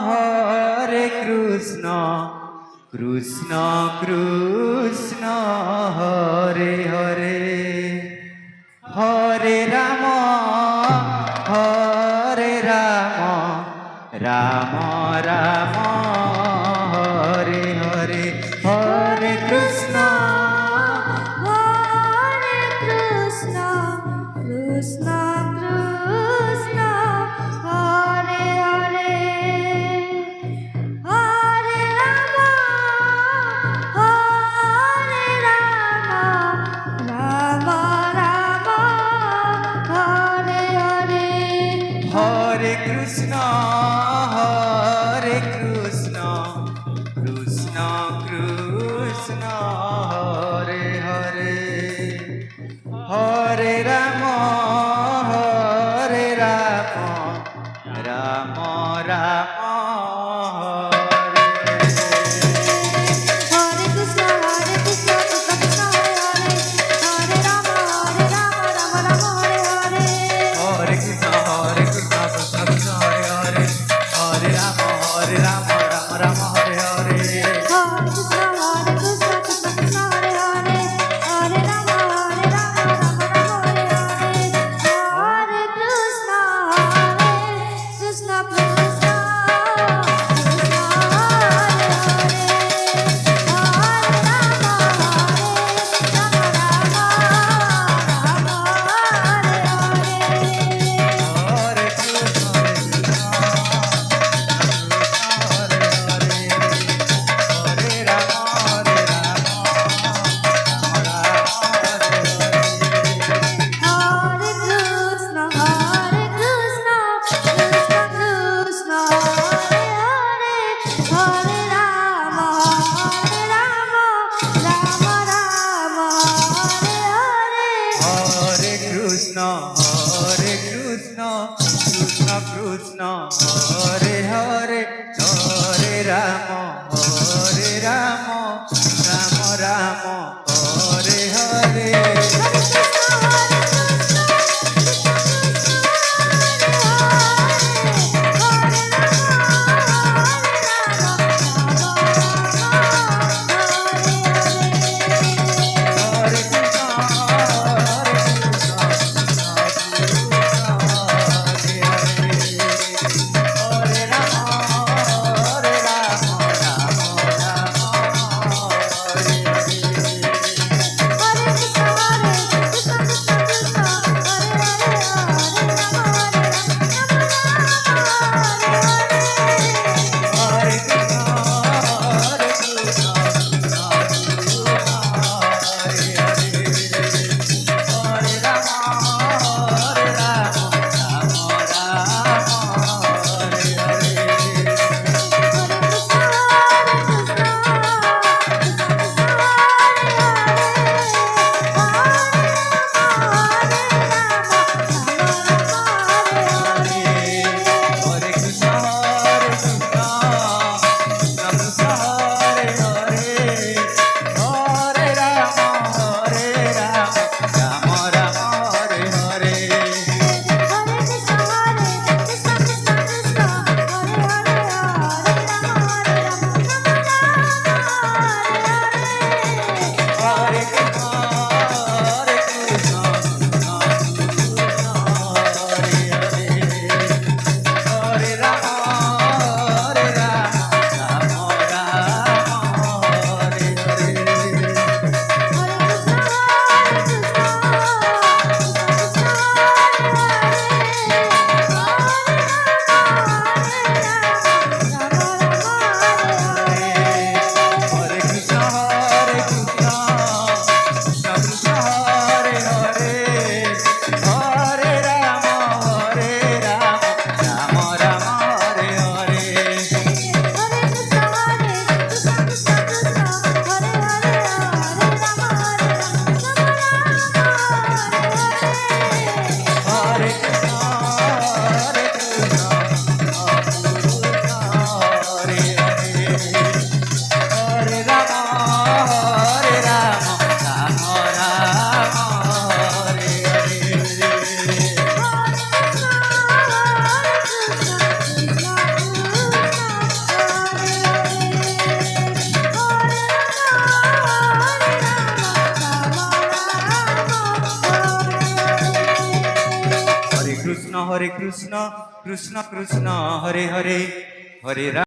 Hare Krishna Krishna Krishna Hare Hare Hare Ram Ram Ram Hare Hare Hare Krishna Krishna Krishna Hare Hare Hare Ram Ram Ram Hare Hare Hare Krishna Krishna Krishna Hare Hare Hare Ram Ram Ram Hare Krishna Krishna Krishna Hare Hare Hare Ram Ram Ram Hare Hare Hare Krishna Krishna Krishna Hare Hare Hare Ram Ram Ram Hare Hare Hare Krishna Krishna Krishna Hare Hare Hare Ram Ram Hare Hare Hare Krishna Krishna Krishna Hare Hare Hare Ram Hare Krishna Hare Ram Hare Krishna Krishna Krishna Hare Hare Hare Ram Ram Ram Hare Hare Hare Krishna Krishna Krishna Hare Hare Hare Ram Ram Ram Hare Hare Hare Krishna Hare Ram Krishna Krishna Krishna Hare Hare Hare Ram